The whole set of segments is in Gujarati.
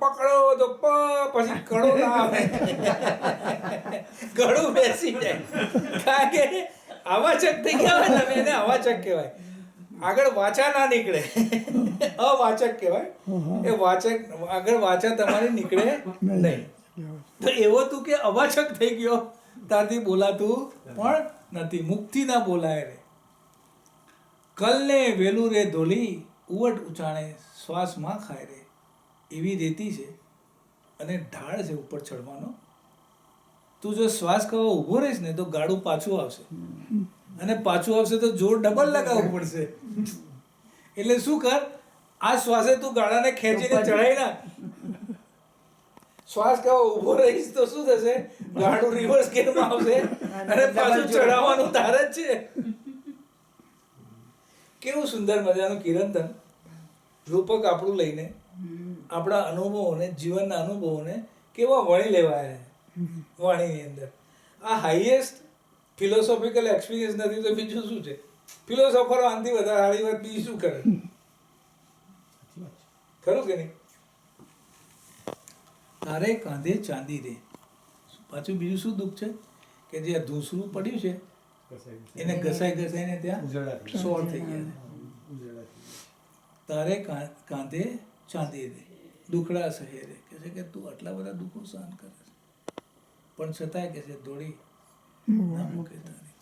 પકડો તો પછી કડો ના આવે, ગળું બેસી જાય, કારણ કે અવાચક થઈ ગયા હોય ને એને અવાચક કહેવાય. આગળ વાચા ના નીકળે, અવાચક કહેવાય. એ વાચક આગળ વાચા તમારી નીકળે નહીં. તો એવો તું કે અવાચક થઈ ગયો, તારથી બોલાતું પણ નથી, મુખથી ના બોલાય રે. કલને વેલું રે ધોલી, ઉવટ ઉચાણે શ્વાસમાં ખાય રે. એવી રેતી છે અને ઢાળ છે ઉપર ચડવાનો. તું જો શ્વાસ કરવા ઊભો રહીશ ને તો ગાડું પાછું આવશે, અને પાછું આવશે તો જોર ડબલ લગાવવું પડશે. એટલે શું કર, આ શ્વાસે તું ગાડાને ખેંચીને ચડાઈ નાખ. શ્વાસ કરવા ઊભો રહીશ તો શું થશે, ગાડું રિવર્સ ગેરમાં આવશે અને પાછું ચડાવવાનું તાર જ છે. કેવું સુંદર મજાનું કિરણતન રૂપક આપણું લઈને આપણા અનુભવોને, જીવનના અનુભવોને કેવા વણી લેવાયા વાણીની અંદર. આ હાઈએસ્ટ ફિલોસોફિકલ એક્સપિરિયન્સ નથી તો બીજું શું છે? ફિલોસોફરો આનાથી વધારે સારી વાત બીજી શું કરે? ખરું કે નહીં? તારે કાંધે ચાંદી રે. પાછું બીજું શું દુઃખ છે કે જે આ ધૂસરું પડ્યું છે એને ઘસાઈ ઘસાઈને ત્યાં સોળ થઈ ગયા છે. તારે કાંધે ચાંદી રે, દુખડા સહે રે. કે છે કે તું આટલા બધા દુઃખો સહન કરે છે પણ છતાંય કે છે દોડી ના મૂકે તારી.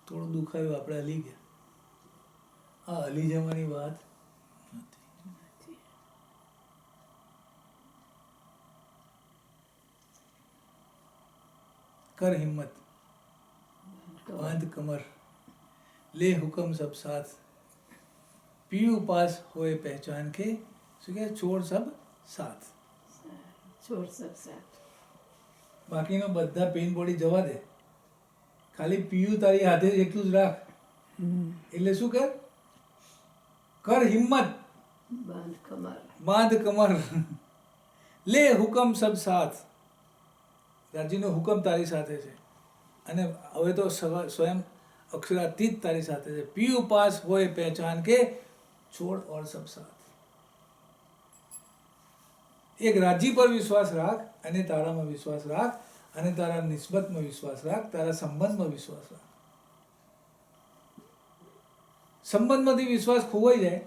થોડું દુખાયું આપણે હલી ગયા. આ હલી જવાની વાત નથી. કર હિમ્મત, બાંધ કમર, લે હુકમ સબ સાથ, પીયુ પાસ હોય પહેચાન કે, શું કે છોડ સબ સાથ. છોડ સબ સાથ. બાકીનો બધા પેઇન બોડી જવા દે, ખાલી પીયું તારી હાથે જ એટલું જ રાખ. એટલે શું કર, કર હિમ્મત, બાંધ કમર, બાંધ કમર, લે હુકમ સબ સાથ. રાજીનો હુકમ તારી સાથે છે અને હવે તો સ્વયં અક્ષરાતીત તારી સાથે છે. પીયુ પાસ હોય પહેચાન કે, છોડ ઓર સબ સાથ. એક રાજી પર વિશ્વાસ રાખ અને તારામાં વિશ્વાસ રાખ અને તારા નિસ્બતમાં વિશ્વાસ રાખ, તારા સંબંધમાં વિશ્વાસ રાખ. સંબંધમાંથી વિશ્વાસ ખોવાઈ જાય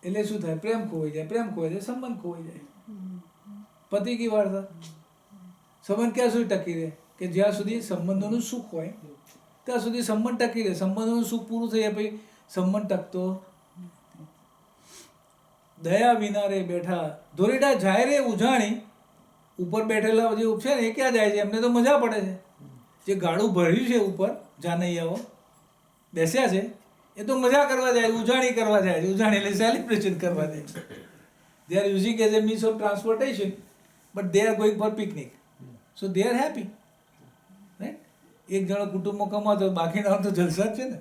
એટલે શું થાય? પ્રેમ ખોવાઈ જાય, પ્રેમ ખોવાઈ જાય, સંબંધ ખોવાઈ જાય. પતિ કી વાર્તા. સંબંધ ક્યાં સુધી ટકી રહે? કે જ્યાં સુધી સંબંધોનું સુખ હોય ત્યાં સુધી સંબંધ ટકી રહે. સંબંધોનું સુખ પૂરું થઈ જાય પછી સંબંધ ટકતો. દયા વિના રે બેઠા, ધોરીડા જાય રે ઉજાણી. ઉપર બેઠેલા જે છે ને એ ક્યાં જાય છે? એમને તો મજા પડે છે. જે ગાડું ભર્યું છે ઉપર જાનૈયાઓ બેસ્યા છે એ તો મજા કરવા જાય, ઉજાણી કરવા જાય છે. ઉજાણી એટલે સેલિબ્રેશન કરવા જાય છે. They are using as a means of transportation but they are going for picnic. So they are happy, right? એક જણો કુટુંબમાં કમાતો હોય, બાકીના તો જલસા જ છે ને.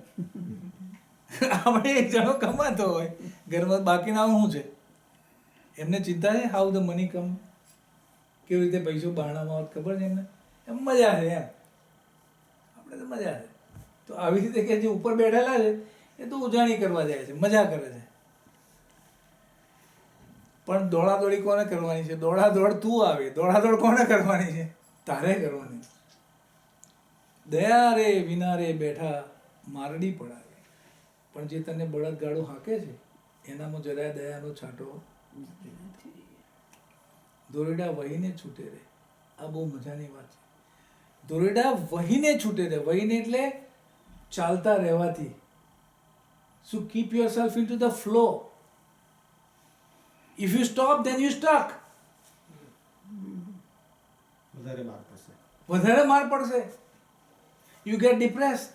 આપણે એક જણો કમાતો હોય ઘરમાં, બાકીના શું છે? એમને ચિંતા છે હાઉ ધ મની કમ, કેવી રીતે પૈસો બહાણામાં આવત ખબર છે એમને? એમ મજા છે એમ. આપણે તો મજા છે. તો આવી રીતે કે જે ઉપર બેઠેલા છે એ તો ઉજાણી કરવા જાય છે, મજા કરે છે. પણ દોડાદોડી કોને કરવાની છે? દોડાદોડ તું આવે, દોડાદોડ કોને કરવાની છે? તારે કરવાની. દયા રે વિના રે બેઠા, મારડી પડાવે. પણ જે તને બળદગાડું હાંકે છે એનામાં જરાય દયાનો છાંટો. દોરડા વહીને છૂટે રે. આ બહુ મજાની વાત છે. દોરડા વહીને છૂટે રે. વહીને એટલે ચાલતા રહેવાથી. So keep yourself into the flow. If you stop, then you stuck. વધારે માર પડશે. You get depressed.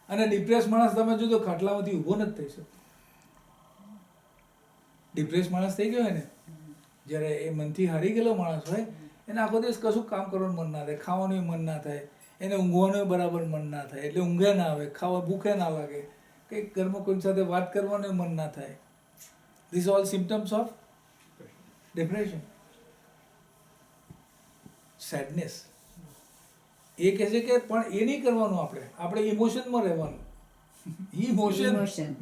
અને ડિપ્રેસ માણસ તમે જો ખાટલામાંથી ઊભો નથી થઈ શકતો. ડિપ્રેસ માણસ થઈ ગયો હોય ને, જ્યારે એ મનથી હારી ગયેલો માણસ હોય એને આખો દિવસ કશું કામ કરવાનું મન ના થાય, ખાવાનું મન ના થાય, એને ઊંઘવાનું બરાબર મન ના થાય, એટલે ઊંઘે ના આવે, ખાવા ભૂખે ના લાગે, કંઈક ઘરમાં કોઈ સાથે વાત કરવાનું મન ના થાય. This all symptoms of depression. Sadness. એ કહે છે કે પણ એ નહીં કરવાનું, આપણે ઇમોશનમાં રહેવાનું. ઇમોશન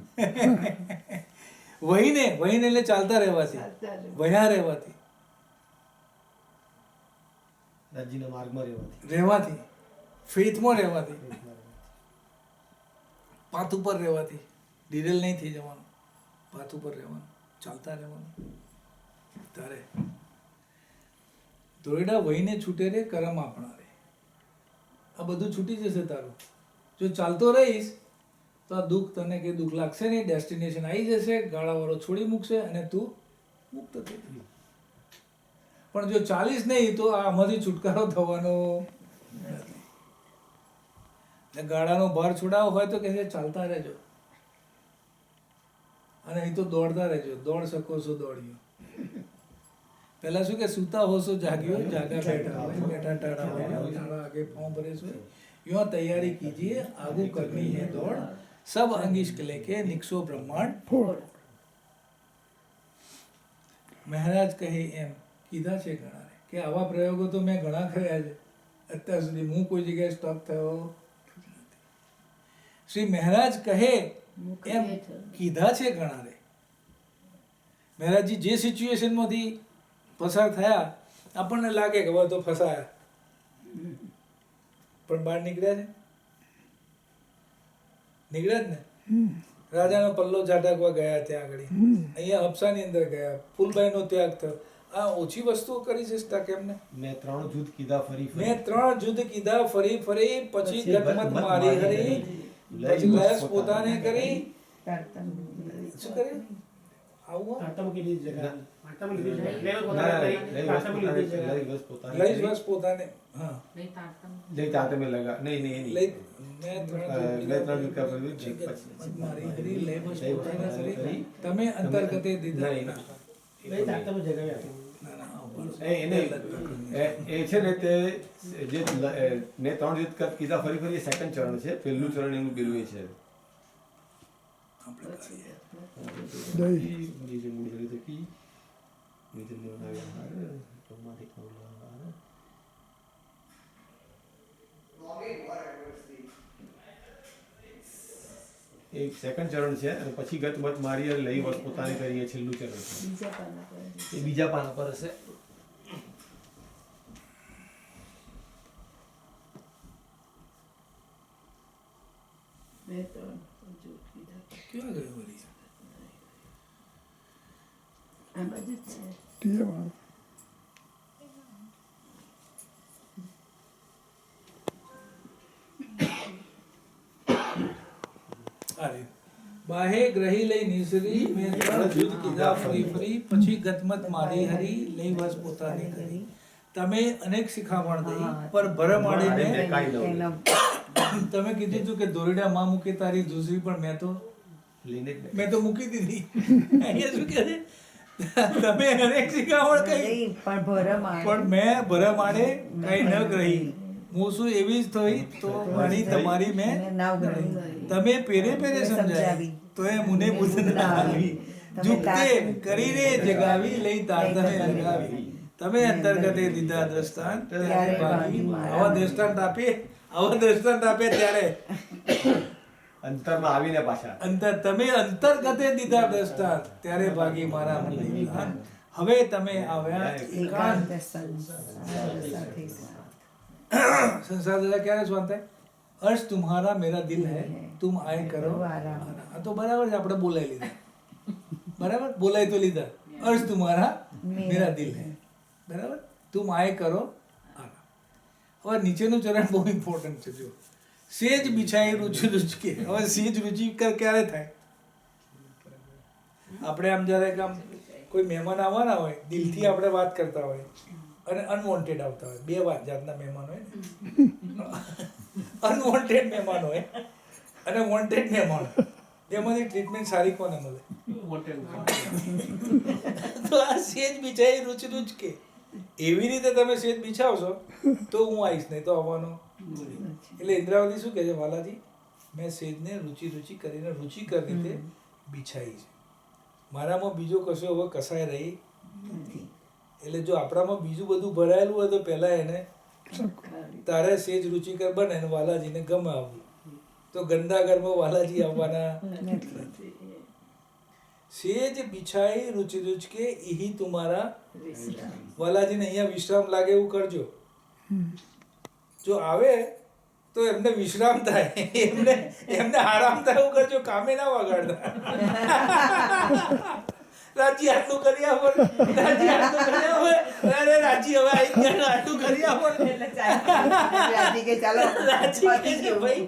વહીને એટલે ચાલતા રહેવાથી, ચાલતા રહેવું. વહ્યા રહેવાથી, રાજીના માર્ગમાં રહેવાથી. રહેવાથી, ફેથમાં રહેવાથી, પાથ ઉપર રહેવાથી, ડિરેલ નહીં થઈ જવાનું, પાથ ઉપર રહેવાનું, ચાલતા રહેવાનું. તારે દોરડા વહીને છૂટે રે કરમ આપણા રે. આ બધું છૂટી જશે તારું. જો ચાલતો રહીશ તો આ દુઃખ તને કે દુઃખ લાગશે નહીં, ડેસ્ટિનેશન આવી જશે, ગાળાવાળો છોડી મૂકશે અને તું મુક્ત થઈ જશે. પણ જો ચાલીશ નહીં તો આમાંથી છુટકારો થવાનો નથી. એટલે ગાળાનો ભાર છોડાવો હોય તો કહે છે ચાલતા રહેજો, અને અહીં તો દોડતા રહેજો. દોડ શકો છો દોડ્યો. પહેલા શું કે સૂતા હો સો જાગ્યો, જાગા બેઠા હોય, બેઠા ટાળા હોય, ટાળા આગે પાँव भरे सोए, यूं तैयारी कीजिए आगू करनी है दौड़, सब अंग इश्क लेके निकसो ब्रह्मांड फोड़. મહારાજ કહે એમ કીધા છે ઘણા કે આવા પ્રયોગો તો મેં ઘણા કર્યા છે અત્યાર સુધી, હું કોઈ જગ્યાએ સ્ટોપ થયો નથી. શ્રી મહારાજ કહે એમ કીધા છે ઘણા રે. મહારાજજી જે સિચ્યુએશનમાંથી પસાર થયા, આપણને લાગે કે હવે તો ફસાયા, પણ બહાર નીકળ્યા છે, નીકળ્યા જ ને. રાજાનો પલ્લો ઝાટકવા ગયા ત્યાં આગળ, અહીંયા હપ્સાની અંદર ગયા, ફૂલબાઈનો ત્યાગ થયો. આ ઓછી વસ્તુઓ કરી છે સ્ટક એમને. મેં 3 જૂથ કીધા ફરી ફરી. મેં 3 જુદ્ધ કીધા ફરી ફરી, પછી ગતમત મારી હરી, પછી લયસ પોતાને કરી. શું કરે આવું લઈ બસ પોતાને. હા લઈ તાતે મેં લગા નહીં નહીં લઈ નહીં મેં 3 લઈ 3 જૂથ ફરી પછી મારી હરી લઈ બસ પોતાને કરી. તમે અંતર્ગતે દીધા. નહીં ના, એ છે ને તે જે મેં 3 જૂથ કીધા ફરી ફરી, એ સેકન્ડ ચરણ છે. પહેલું ચરણ એનું પેલું એ છે. આપણે કરીએ. નીચે મૂળ ધરી કી નીચે લેવના ટોમાટિક નોલા એક સેકન્ડ ચરણ છે, અને પછી ગતમત મારી અને લઈ વસ પોતાને કરીએ છેલ્લું ચરણ છે. બીજા પાના પર એ બીજા પાના પર હશે. મેં 3 જૂથ કીધા. ક્યાં ગયો વળી? આ બધું જ છે. અરે બાહે ગ્રહી લઈ નિસરી, મેં 3 જુદ કીધા ફરી ફરી, પછી ગતમત મારી હરી, લઈ વસ પોતાની કરી. તમે અનેક શિખામણ દઈ, પર ભરમાડીને તમે કીધું હતું કે દોરડા માં મૂકી તારી દૂસરી, પણ મેં તો મૂકી દીધી. અહીંયા શું કહે છે? તમે અનેક શિખામણ કહી, પણ મેં ભરમાડે કઈ ન કહી. હું શું એવી જ થઈ તો વાણી તમારી મેં તમે પેરે પેરે સમજાવી, તો એ મુને બુદ્ધ ના આવી. જુગતે કરીને જગાવી, લઈ તારતમે લગાવી. તમે અંતર્ગતે દીધા દ્રષ્ટાંત, ત્યારે ભાગી. આવા દ્રષ્ટાંત આપે ત્યારે અંતરમાં આવીને પાછા તમે અંતર્ગતે દીધા દ્રષ્ટાંત, ત્યારે ભાગી મારા મનની વિહાન. હવે તમે આવ્યા એકાંત. संसार दादा ક્યારે સ્વાન થાય? अर्श तुम्हारा मेरा दिल है, तुम आए करो आराम. આ તો બરાબર છે, આપણે બોલાઈ લીધા. બરાબર બોલાઈ તો લીધા. अर्श तुम्हारा मेरा दिल है, બરાબર. तुम आए करो आराम. હવે નીચેનું ચરણ બહુ ઇમ્પોર્ટન્ટ છે. જો સેજ બિછાઈ રુચિ રુચકે. હવે સેજ રુચિ ક્યારે થાય? આપણે આમ જ્યારે આમ કોઈ મહેમાન આવવાના હોય, દિલથી આપણે વાત કરતા હોય, અને અનવોન્ટેડ આવતા હોય. 2 જાતના મહેમાન હોય ને. અનવોન્ટેડ મહેમાન હોય અને વોન્ટેડ મહેમાન. એમાંથી ટ્રીટમેન્ટ સારી કોને મળે? તો આ સેજ બિછાઈ રુચિ રુચકે, એવી રીતે તમે સેજ બિછાવશો તો હું આવીશ, નહીં તો આવવાનો. એટલે ઇન્દ્રાવતી શું કહે છે? વાલાજી, મેં સેજને રુચિ રુચિ કરીને રુચિકર રીતે બિછાઈ છે. મારામાં બીજો કશો હવે કસાય રહી નથી. એટલે જો આપણામાં બીજું બધું ભરાયેલું હોય તો પહેલા એને તારે સેજ રુચિકર બને ને વાલાજીને ગમે આવવું. તો ગંદા ઘરમાં વાલાજી આવવાના નથી. સેજ બિછાઈ રૂચિ રૂચ કે ઈહી તુમારા વિશ્રામ. વાલાજીને અહીંયા વિશ્રામ લાગે એવું કરજો. જો આવે તો એમને વિશ્રામ થાય, એમને આરામ થાય એવું કરજો, કામે ના વગાડતા. રાજી આટલું કરી આપો, રાજી આટલું કરી આપો, અરે રાજી હવે આવી ગયા, આટલું કરી આપો. રાજી કે ચાલો રાજી કહે છે, ભાઈ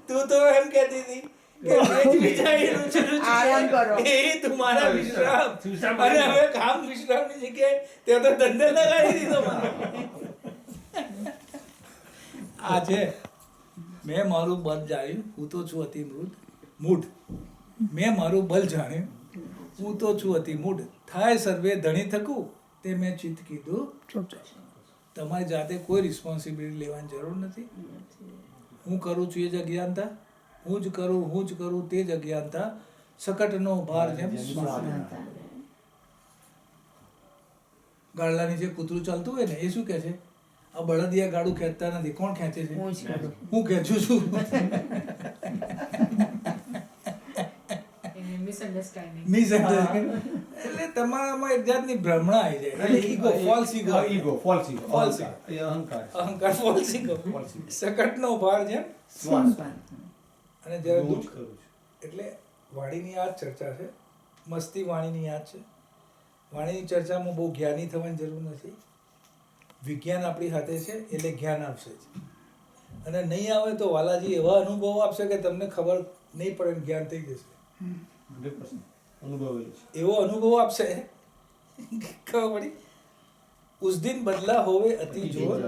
તું તો એમ કહેતી હતી કે સેજ બિછાઈ રૂચિ રૂચ આરામ કરો. કે એ તમારા વિશ્રામ. વિશ્રામ અને હવે કામ વિશ્રામની જગ્યાએ તે તો ધંધે લગાડી દીધો મને. આ છે મેં મારું બળ જાણ્યું, હું તો છું અતિ મૂઢ. મેં મારું બળ જાણ્યું, હું તો છું અતિ મૂઢ. થાય સર્વે ધણી થકું તે મેં ચિત્ત કીધું. તમારી જાતે કોઈ રિસ્પોન્સિબિલિટી લેવાની જરૂર નથી. હું કરું છું એ જ અજ્ઞાનતા, હું જ કરું તે જ અજ્ઞાનતા. સકટનો ભાર જેમ શ્વાસ. ગાડલા નીચે કૂતરું ચાલતું હોય ને એ શું કહે છે? આ બળદિયા ગાડું ખેંચતા નથી. કોણ ખેંચે છે? હું જ કરું. હું ખેંચું છું. Misunderstanding. એટલે તમારામાં એક જાતની ભ્રમણા આવી જાય. એટલે ego, false ego. false ego, False અહંકાર. એ અહંકાર છે. અહંકાર, false ego. False ego. સકટનો ભાર જેમ શ્વાસ. અને જ્યારે હું જ દુઃખ, કરું છું. એટલે વાણીની આ જ ચર્ચા છે. મસ્તી વાણીની આ જ છે. વાણીની ચર્ચામાં બહુ જ્ઞાની થવાની જરૂર નથી. વિજ્ઞાન આપણી સાથે છે એટલે જ્ઞાન આપશે જ. અને નહીં આવે તો વાલાજી એવા અનુભવ આપશે કે તમને ખબર નહીં પડે ને જ્ઞાન થઈ જશે. 100% અનુભવેલું છે. એવો અનુભવ આપશે ખબર પડી. ઉસ દિન બદલા હોવે અતિ જોર,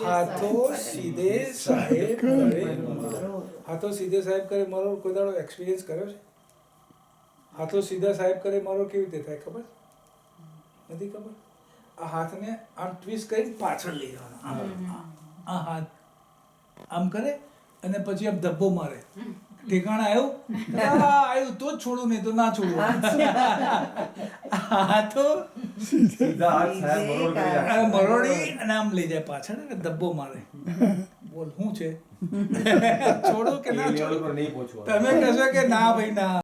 હાથો સીધે સાહેબ કરે મરોર. હાથો સીધે સાહેબ કરે મરોર કોઈ દાડો એક્સપિરિયન્સ કર્યો છે? હાથો સીધા સાહેબ કરે મરોર કેવી રીતે થાય ખબર? નથી ખબર. આ હાથને આમ ટ્વિસ્ટ કરીને પાછળ લઈ જવાનો. આ હાથ આમ કરે અને પછી આમ ધબ્બો મારે. ઠેકાણા આવ્યું તો જ છોડું, નહીં તો ના છોડું. હાથો સીધા હાથ સાહેબ મરોડ કરી રાખે. આ મરોડી અને આમ લઈ જાય પાછળ અને ધબ્બો મારે. બોલ શું છે? છોડું કે ના એ level છોડું? પર નહીં પહોંચવાનું. તમે કહેશો કે ના ભાઈ ના.